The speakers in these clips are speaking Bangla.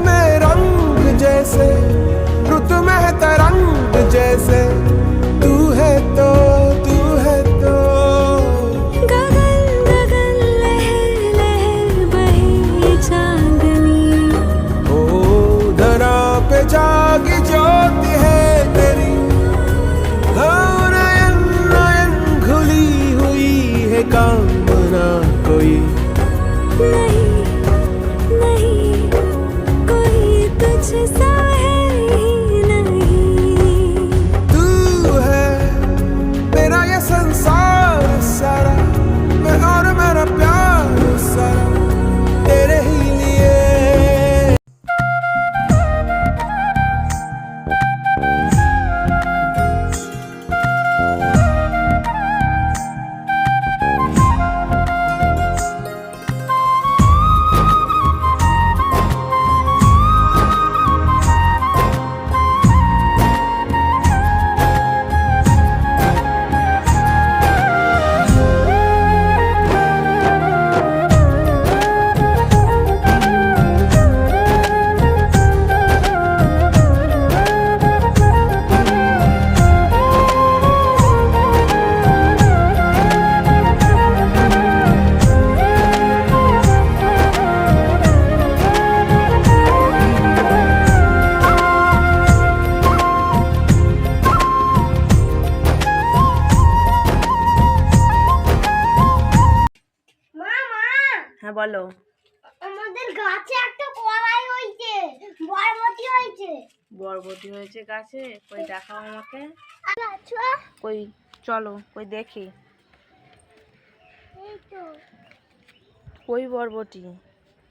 में रंग जैसे रुत में तरंग जैसे तू है तो गगन गगन लहर लहर बहे चांदनी ओ धरा पे जागी ज्योति है तेरी नयन नयन घुली हुई है कामना कोई नहीं नहीं कोई तुझसा है ही नहीं। तू है मेरा ये संसार सारा मैं और मेरा प्यार सारा तेरे ही लिए। হ্যাঁ বলো। আমাদের গাছে একটা কলাই হয়েছে, বরবটি হয়েছে। বরবটি হয়েছে গাছে? কই দেখাও আমাকে। আচ্ছা কই চলো কই দেখি। এই তো কই বরবটি?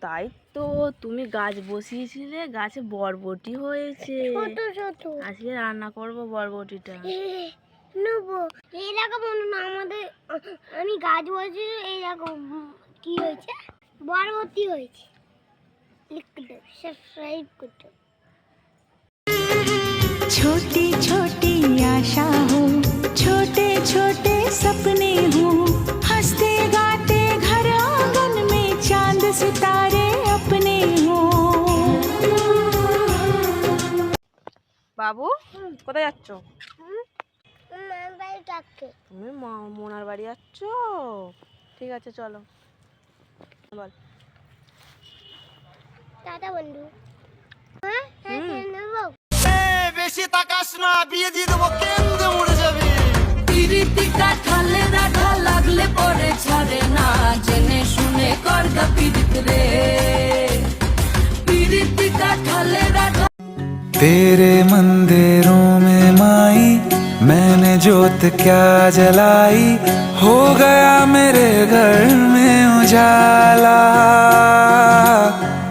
তাই তো, তুমি গাছ বসিয়েছিলে, গাছে বরবটি হয়েছে। ছোট ছোট আজকে রান্না করবো বরবটিটা। নেবো। এইরকম না আমাদের, আমি গাছ বসিয়ে এইরকম কি হয়েছে, বরবটি হয়েছে। লিখতে সাবস্ক্রাইব করতে। छोटी छोटी आशा हो, छोटे छोटे सपने हो, हंसते गाते घर आंगन में चांद सितारे अपने हो। বাবু কোথায় যাচ্ছ? মার বাড়ি ডাকছে। তুমি মোনার বাড়ি যাচ্ছ? ঠিক আছে চলো। বল। টাটা বন্ধু। হ্যাঁ হ্যাঁ নেবো। বেশি তাকাস না, বিয়ে দিয়ে দেবো, কেন্দ্রে মরে যাবি। পিরিতিকা ঢালে না ঢাল লাগলে পরে ছাড়ে না, জেনে শুনে কর গা পিরিত রে। পিরিতিকা ঢালে না तेरे मंदिरों में माई मैंने जोत क्या जलाई, हो गया मेरे घर में उजाला।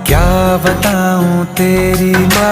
क्या बताऊं तेरी बात।